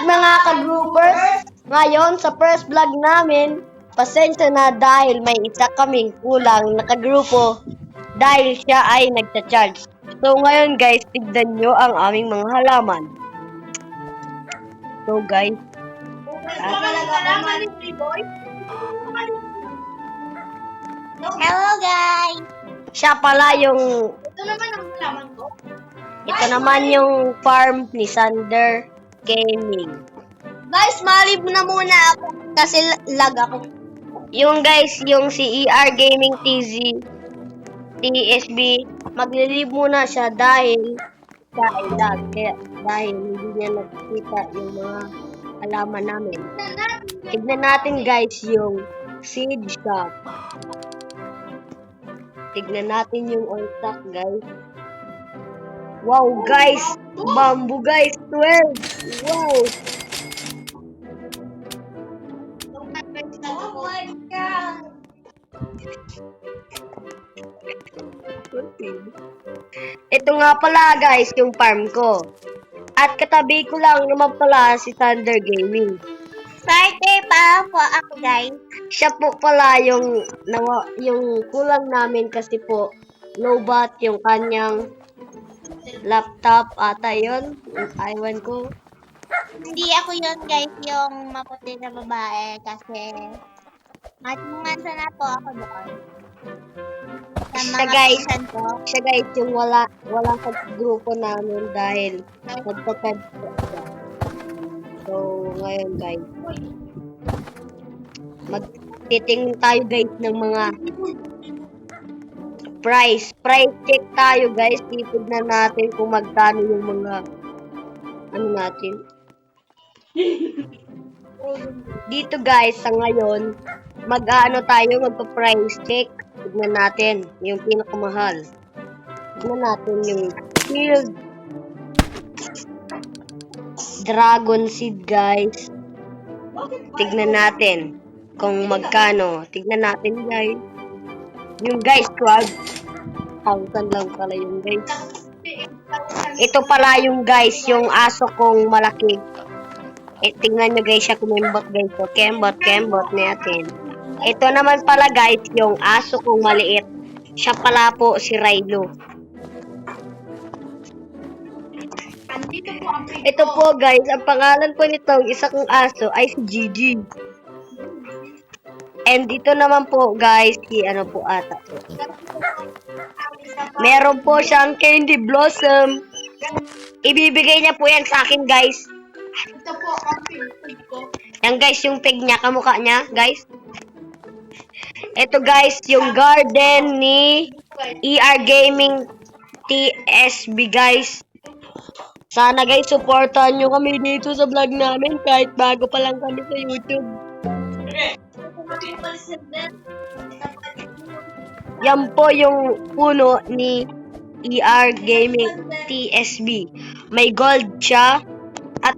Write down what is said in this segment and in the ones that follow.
mga ka-groupers? Ngayon, sa first vlog namin, pasensya na dahil may isa kaming kulang na kagrupo dahil siya ay nagcha-charge. So ngayon guys, tignan nyo ang aming mga halaman. So guys, Hello guys! siya pala yung, Ito naman ang halaman ko. ito naman yung farm ni Sander Gaming. Guys, malib na muna ako kasi lag ako. Yung guys, yung si ER Gaming TSB, maglilive muna siya dahil siya ay lag. Kaya dahil hindi niya nakikita yung mga halaman namin. Tignan natin guys yung seed shop. Tignan natin yung all stock guys. Wow guys! Bamboo guys! 12! Wow! Oh my God! Ito nga pala guys yung farm ko. At katabi ko lang naman pala si Thunder Gaming. Friday pa po ako guys. Siya po pala yung kulang namin kasi po low-bat yung kanyang laptop ata yun. Iwan ko. Hindi ako yun guys, yung maputi na babae kasi matungan na po ako doon. Sa Siya mga guys, pinsan ko. siya guys yung wala sa grupo namin dahil nagpapad siya. So ngayon guys, magtitingin tayo guys ng mga price check tayo guys. Titignan natin kung magkano yung mga ano natin. Dito guys, sa ngayon, magpa-price check. Tignan natin yung pinakamahal. Tignan natin yung Shield Dragon Seed guys. Tignan natin kung magkano. Tignan natin guys. Yung guys, 12,000 lang pala yung guys. Ito pala yung guys, yung aso kong malaki. Tingnan nyo guys siya kumembot guys. So, kembot natin. Ito naman pala guys, yung aso kong maliit. Siya pala po si Rhino. Ito po guys, ang pangalan po nitong isa kong aso ay si Gigi. And dito naman po guys, si ano po ata. Meron po siyang Candy Blossom. Ibibigay niya po yan sa akin guys. Ito po ang pig ko. Yan guys, yung pig niya, kamukha niya guys. Ito guys, yung garden ni ER Gaming TSB guys. Sana guys, supportan nyo kami dito sa vlog namin kahit bago pa lang kami sa YouTube. Yan po yung puno ni ER Gaming TSB. May gold siya. At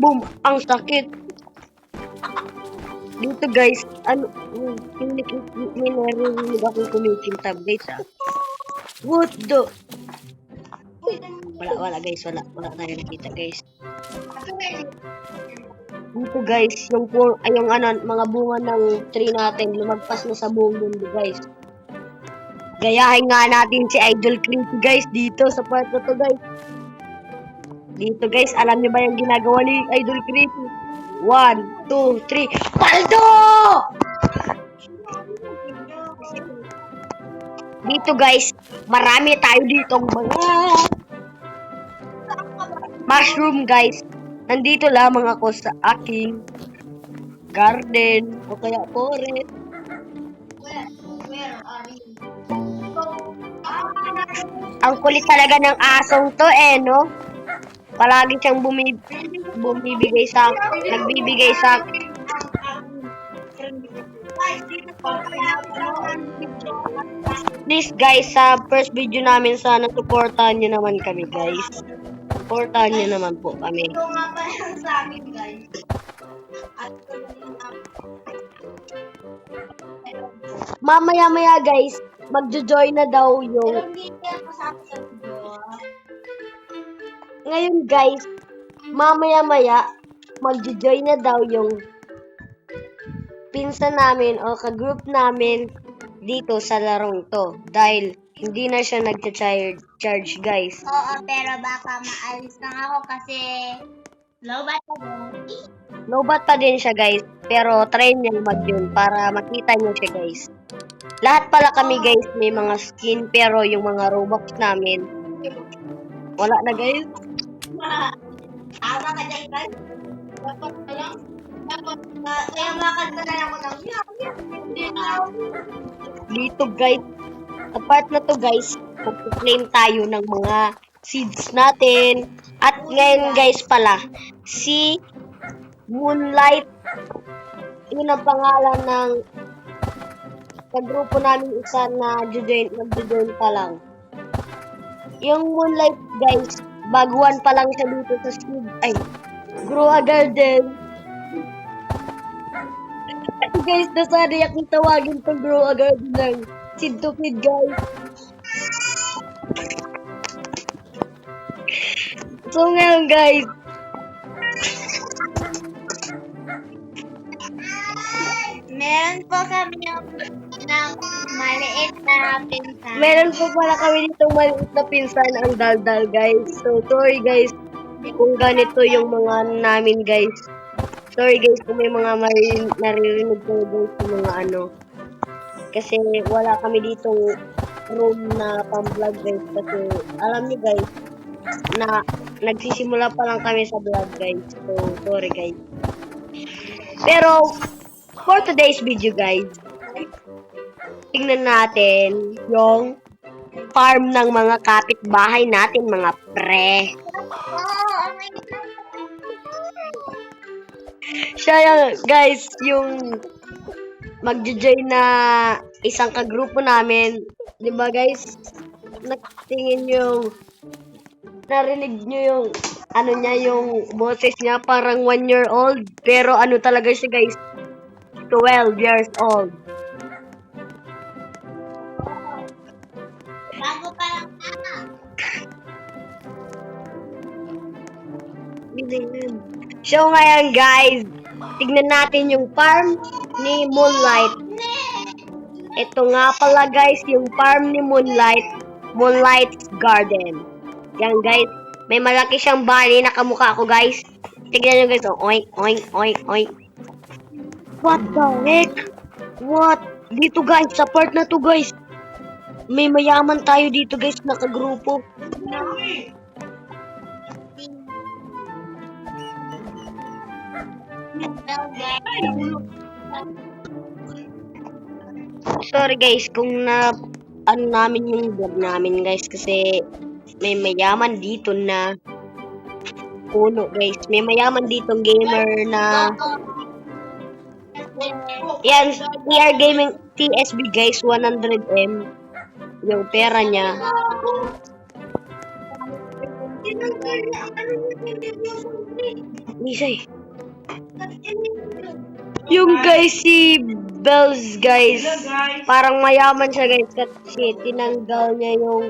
boom, ang sakit. Dito guys, ano, may narinig akong kumikintab guys ah. What the? Wala guys, wala tayo nakita guys. Dito guys, yung ano, mga bunga ng tree natin, lumagpas na sa buong mundo guys. Gayahin nga natin si Idol Creepy guys dito sa part na to guys. Dito guys, alam niyo ba yung ginagawa ni Idol Creepy? 1, 2, 3, paldo! Dito guys, marami tayo ditong mga mushroom guys. Nandito lamang ako sa aking garden o kaya forest. Ang kulit talaga ng asong to no? Palagi siyang bumibigay sa nagbibigay sa please guys, sa first video namin sana supportahan nyo naman kami guys. Supportahan nyo naman po kami. Ito nga ba yan sa akin guys? Mamaya guys, magjo-join na daw yung ngayon guys, mamaya magjo-join na daw yung pinsan namin o ka-group namin dito sa larong to. Dahil hindi na siya nag-charge guys. Oo, pero baka maalis lang ako kasi lobat ko. Lobat pa din siya guys. Pero try niya mag-yun para makita niyo siya guys. Lahat pala kami guys may mga skin pero yung mga Robux namin wala na guys. Tama ka dyan, guys. Dapat na lang. Kaya bakal ka na lang ako ng hindi na. Dito guys, sa part na to guys, magpo-claim tayo ng mga seeds natin. At ngayon guys pala, si Moonlight, yun ang pangalan ng kagrupo namin isa na mag-join pa lang. Yung Moonlight guys, baguhan pa lang siya dito sa seed, Grow a Garden. Guys, nasari akong tawagin tong Grow a Garden ng seed to feed guys. So ngayon guys, Meron po kami ng maliit na pinsan. meron po pala kami ditong maliit na pinsan ang daldal guys. So sorry guys kung ganito yung mga namin guys. Sorry guys kung may mga naririnig ko guys yung mga ano. Kasi wala kami ditong room na pang-vlog guys. Kasi alam niyo guys na nagsisimula pa lang kami sa vlog guys. So sorry guys. Pero for today's video guys, tingnan natin yung farm ng mga kapitbahay natin mga pre. Oh my God. Siya yung, guys, yung magjo-join na isang kagrupo namin. 'Di ba guys? Nakatingin yung narinig nyo yung ano niya, yung boses niya parang 1 year old. Pero ano talaga siya guys? 12 years old. Bago pa lang na. So ngayon guys, tignan natin yung farm ni Moonlight. Ito nga pala guys, yung farm ni Moonlight, Moonlight's Garden. Yan guys, may malaki siyang bunny na kamukha ko guys. Tignan nyo guys, oh, oink, oink, oink, oink. What the heck? What? Dito guys, sa part na to guys, may mayaman tayo dito guys, nakagrupo. Sorry guys kung na ano namin yung vlog namin guys kasi may mayaman dito na puno guys. May mayaman dito gamer na yan, TR Gaming TSB guys, 100M yung pera niya. Misay. Yung guys si Bells guys, parang mayaman siya guys kasi tinanggal niya yung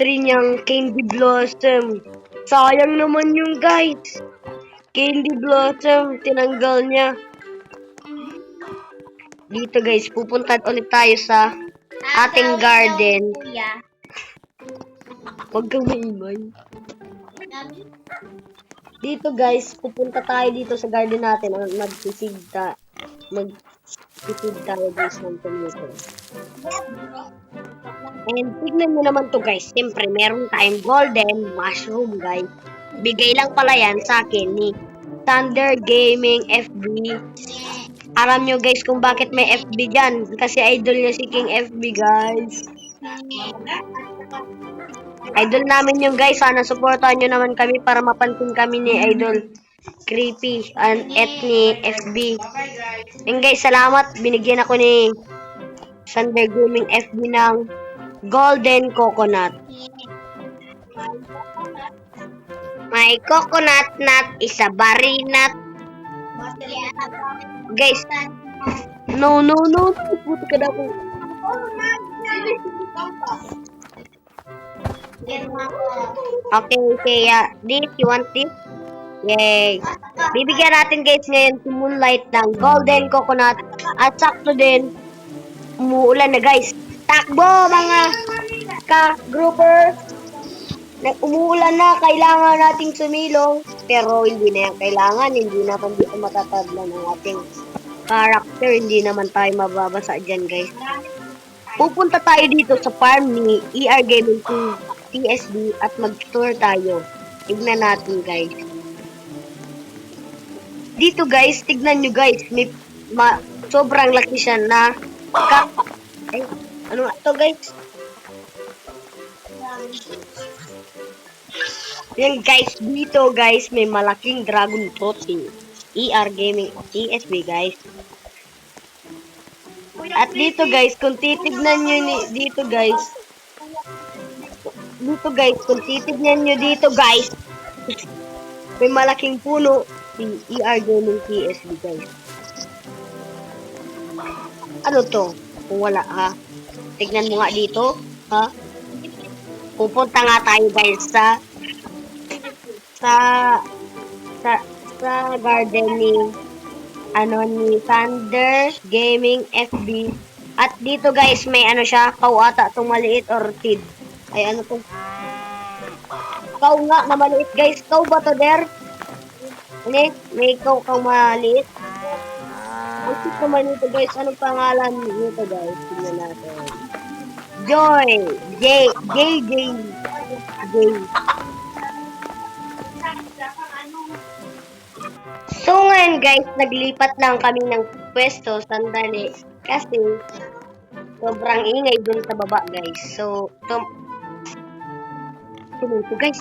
tree niyang Candy Blossom. Sayang naman yung guys. Candy Blossom tinanggal niya. Dito guys, pupunta ulit tayo sa ating garden. Huwag kang maingay. Dito guys, pupunta tayo dito sa garden natin. Magsisid tayo guys ng tomato. And tignan nyo naman to guys. Siyempre, meron tayong golden mushroom guys. Bigay lang pala yan sa akin ni Thunder Gaming FB. Alam nyo guys kung bakit may FB dyan. Kasi idol niya si King FB guys. Idol namin yung guys. Sana supportahan nyo naman kami para mapansin kami ni Idol Creepy at ni FB. And guys, salamat. Binigyan ako ni Thunder Gaming FB ng Golden Coconut. May coconut nut, isa berry nut. Guys, no. Puto ka na po. Okay, this, you want this? Yay! Bibigyan natin guys ngayon si Moonlight ng golden coconut at sakto din umuulan na guys. Takbo mga ka-grouper! Umuulan na, kailangan nating sumilong. Pero hindi na yan kailangan, hindi naman dito matatablan ng ating character. Hindi naman tayo mababasa dyan guys. Pupunta tayo dito sa farm ni ER Gaming TSB at mag-tour tayo. Tignan natin guys. Dito guys, tignan nyo guys, may sobrang laki siya na ano nga to guys? Yan guys, dito guys, may malaking dragon fruit si ER Gaming TSB guys. At dito guys, kung titignan nyo dito guys, kung titignan nyo dito guys, may malaking puno si ER Gaming TSB guys. Ano to? Kung wala ha? Tignan mo nga dito, ha? Pupunta nga tayo guys sa garden ni Thunder Gaming FB. At dito guys, may ano siya, kau ata itong maliit orchid. Ay ano to? Kau nga na maliit guys. Kau ba to der? May kau maliit. Ang cute naman nito guys. Anong pangalan nito guys? Tingnan natin. Joy. J. So ngayon guys, naglipat lang kami ng pwesto sandali kasi sobrang ingay dun sa baba guys. So, tomato guys.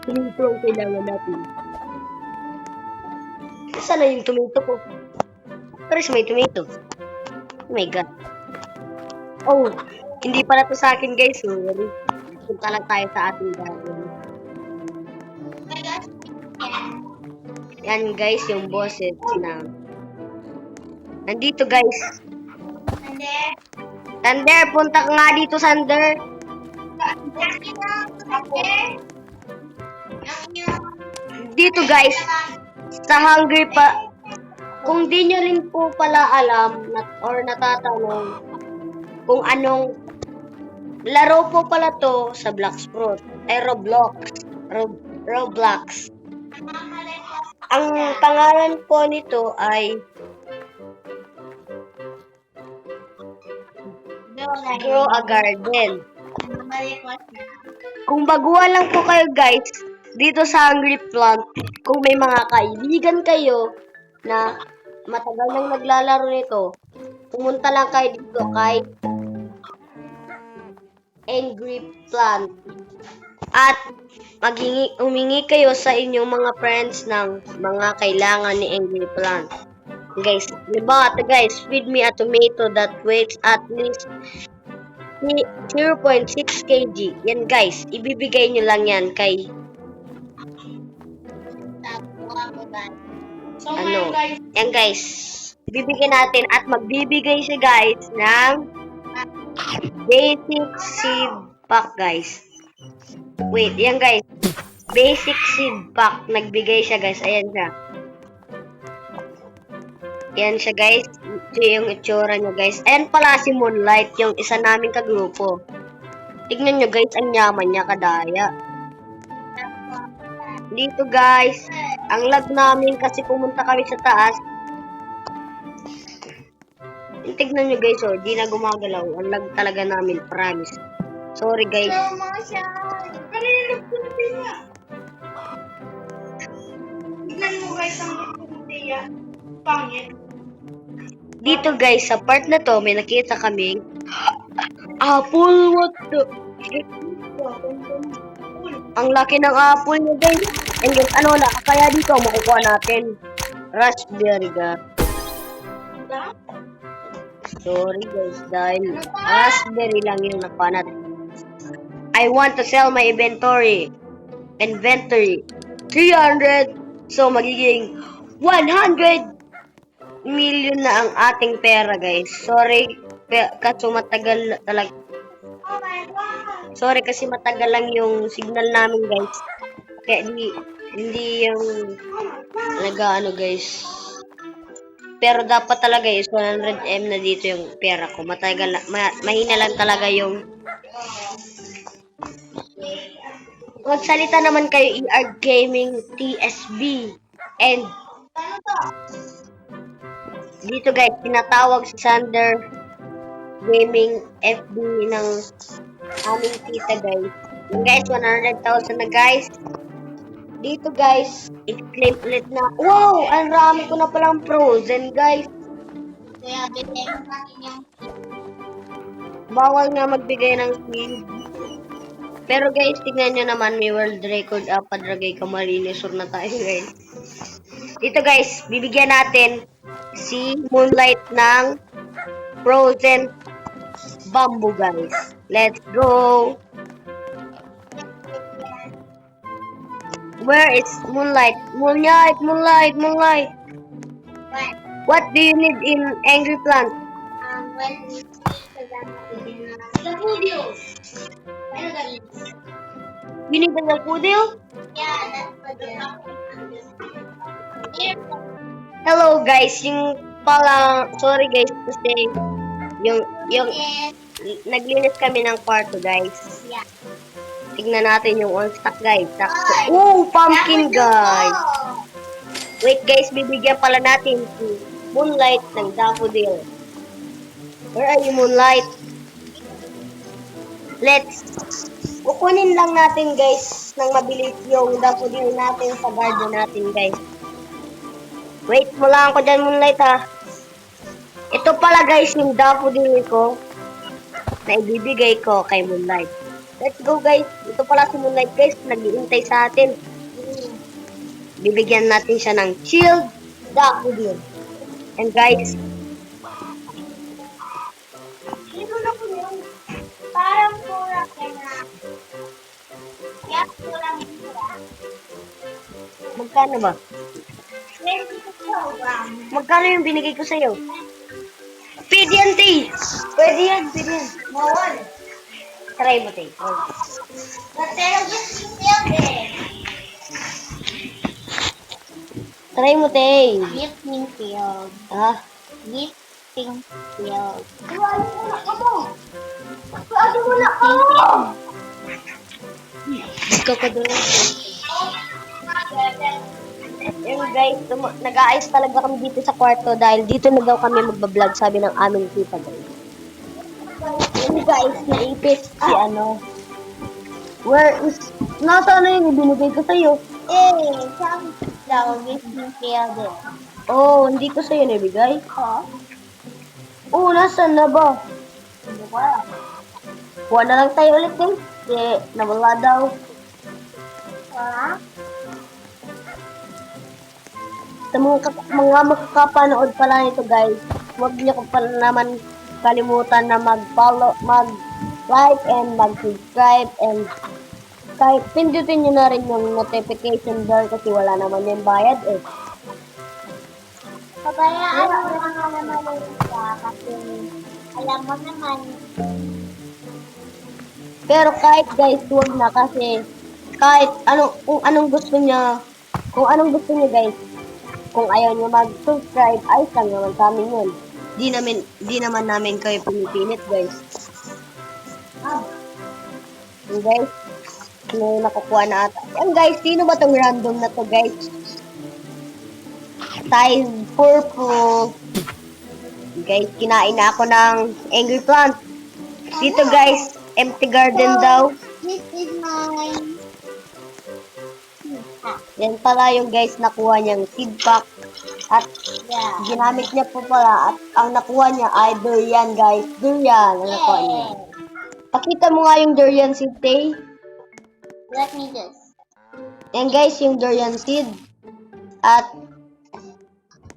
Tomato ang kailangan natin. Saan na yung tomato ko? Pero may tomato. Oh my god. Oh, hindi pala to sa akin guys. Sorry. Punta lang tayo sa ating garden. Yan guys, yung bosses na. Nandito guys. Thunder, punta ka nga dito, Thunder. Dito guys, sa Hungry pa. Kung di nyo rin po pala alam or natatanong kung anong laro po pala to sa Blacksprout ay Roblox. Ang pangalan po nito ay Grow a Garden. Kung baguhan lang po kayo guys, dito sa Hungry Plant, kung may mga kaibigan kayo na matagal nang naglalaro nito, pumunta lang kayo dito kay Angry Plant. At humingi kayo sa inyong mga friends ng mga kailangan ni Angry Plant. Guys, diba ito guys, feed me a tomato that weighs at least 0.6 kg. Yan guys, ibibigay nyo lang yan kay yan guys, ibibigay natin at magbibigay siya guys ng basic seed pack guys. Wait, yan guys. Basic seed pack. Nagbigay siya guys. Ayan siya. Ayan siya guys. Ito yung itsura niya guys. Ayan pala si Moonlight. Yung isa naming kagrupo. Tignan nyo guys. Ang yaman niya kadaya. Dito guys. Ang lag namin kasi pumunta kami sa taas. Tignan nyo guys. Oh, di na gumagalaw. Ang lag talaga namin. Promise. Sorry guys. Dito guys, sa part na to, may nakita kaming apple. What the? Ang laki ng apple niya guys. And guys, ano na, kaya dito makukuha natin raspberry ga. Sorry guys, dahil raspberry lang yung nakuha natin. I want to sell my inventory. 300. So, magiging 100 million na ang ating pera, guys. Sorry, kasi matagal talaga. Sorry, kasi matagal lang yung signal namin, guys. Kaya hindi yung nag-ano guys. Pero dapat talaga is 100M na dito yung pera ko. Matagal, mahina lang talaga yung magsalita naman kayo ER Gaming TSB. And dito guys, tinatawag si Sander Gaming FB ng aming tita guys. Yung guys, 100,000 na guys. Dito guys, i-claim ulit na. Wow! Ang rami ko na palang frozen guys. Kaya bigyan natin yung Bawal nga magbigay ng seed. Pero guys, tignan nyo naman, may world record. Padragay ka marinisor na tayo guys. Dito guys, bibigyan natin si Moonlight ng frozen bamboo guys. Let's go! Where is Moonlight? Moonlight, Moonlight, Moonlight. what? What do you need in Angry Plant? When the videos. Ano ganun? You need a daffodil? Yeah, that's what it. Hello guys, yung pala, sorry guys kasi yung Yes. naglinis kami ng kwarto guys. Yeah. Tignan natin yung on stock guys. Oh, pumpkin guys. Wait guys, bibigyan pala natin si Moonlight ng daffodil. Where are you, Moonlight? Let's kukunin lang natin guys ng mabilis yung daffodil natin sa garden natin guys. Wait mo lang ako dyan, Moonlight ha. Ito pala guys yung daffodil ko na ibibigay ko kay Moonlight. Let's go guys. Ito pala si Moonlight guys, nag-iintay sa atin. Bibigyan natin siya ng chilled daffodil. And guys, Parang pura ka na. Kaya pura mura. magkano ba? 22 kilogram. Magkano yung binigay ko sa'yo? Pwede yan, Tay. Pwede yan, pwede yan. Bawal. Try mo, Tay. Pero gusto yung eh. Try mo, Tay. Gifting field. Ah, Gifting field. ano wala ka? Ikaw ka doon. Yung guys, nag-aayos talaga kami dito sa kwarto dahil dito na daw kami magbablog, sabi ng aming tita guys. Yung guys, naipit si ano. Where is... Nasaan na yung ibinigay ko sa'yo? Saan daw gifting field eh? Oh, hindi ko sa'yo nabigay. Oh? Oh, nasaan na ba? Hindi ko alam. Kuha na lang tayo ulit eh. Kasi nawala daw. Wala? Sa mga makakapanood pala nito guys, huwag niyo ko pala naman kalimutan na mag-follow, mag-like and mag-subscribe and kahit pindutin nyo na rin yung notification bell kasi wala naman yung bayad eh. Pabayaan mo lang naman siya kasi alam mo naman. Pero kahit guys, huwag na kasi kahit kung anong gusto niya guys, kung ayaw niyo mag-subscribe, ayos lang naman sa amin yun. Di naman namin kayo pinipilit guys. Yung guys, may nakukuha na ata. Yan guys, sino ba tong random na to guys? Size purple. Guys, kinain na ako ng angry plant. Dito guys, empty garden daw. This is mine. Yan pala yung guys nakuha niyang seed pack. At Yeah. ginamit niya po pala. At ang nakuha niya ay durian guys. Durian ang nakuha niya. Pakita mo nga yung durian seed, Tay. Let me just. Yan guys, yung durian seed. At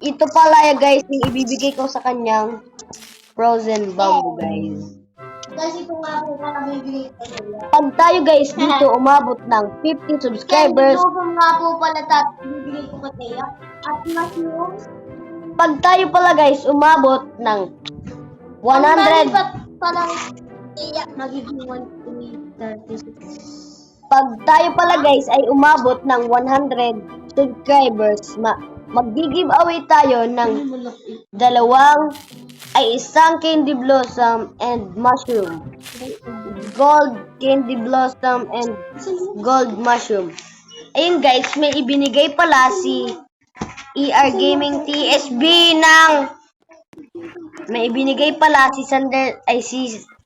ito pala ya guys, yung ibibigay ko sa kanyang frozen bamboo guys. Kasi kung nga po ka nabibigay ko nila. Pag tayo guys dito umabot ng 50 subscribers, Kung nga po pala bibigay ko kay at mas yung pag tayo pala guys umabot ng 100, palang iya magiging 136. pag tayo pala guys ay umabot ng 100 subscribers, mag-give away tayo ng isang candy blossom and mushroom. Gold candy blossom and gold mushroom. Ayun guys, may ibinigay pala si ER Gaming TSB may ibinigay pala si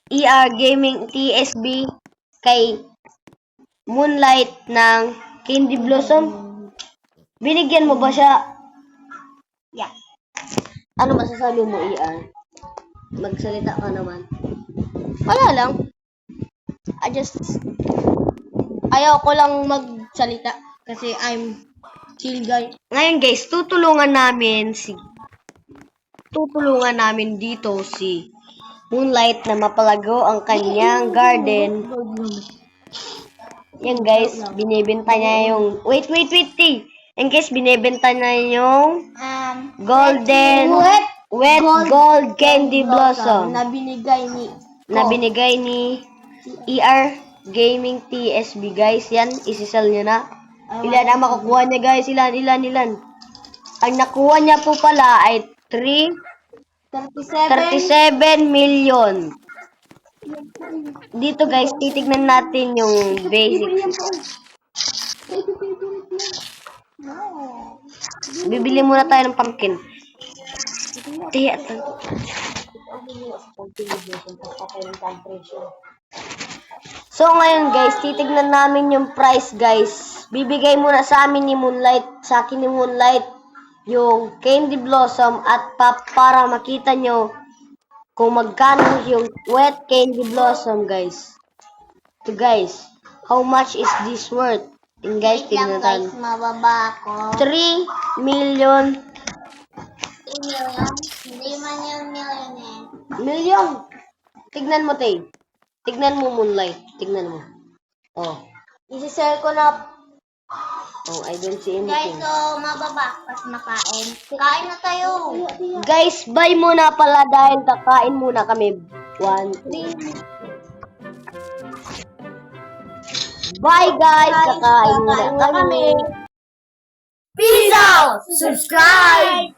ER Gaming TSB kay Moonlight ng candy blossom. Binigyan mo ba siya? Yeah. Ano masasabi mo, ER? Magsalita ka naman. Wala lang. Ayaw ko lang magsalita kasi I'm chill guy. Ngayon guys, tutulungan namin dito si Moonlight na mapalago ang kanyang garden. Yan guys, binibenta niya yung wait. Yan guys, binibenta niya yung golden wet gold candy blossom na binigay ni ER Gaming TSB guys. Yan, isisell niya na. Ilan ang makukuha niya guys? Ilan? Ang nakuha niya po pala ay 37 million. Dito guys, titignan natin yung basics. Bibili muna tayo ng pumpkin. So ngayon guys, titignan namin yung price guys. Bibigay muna sa amin ni Moonlight, sa akin ni Moonlight, yung candy blossom at para makita nyo kung magkano yung wet candy blossom guys. So guys, how much is this worth? And guys, Wait lang tignan guys, natin. mababa ako. 3 million. 3 million? Hindi man yung million eh. Million. Tignan mo, Tay. Tignan mo, Moonlight. Tignan mo. Oh. Isi-sell ko na. Oh, I don't see Guys, anything. so mababa pas makain. Kain na tayo. Guys, bye muna pala dahil kakain muna kami. 1, 2. Bye guys, kakain muna kami. Peace out! Subscribe!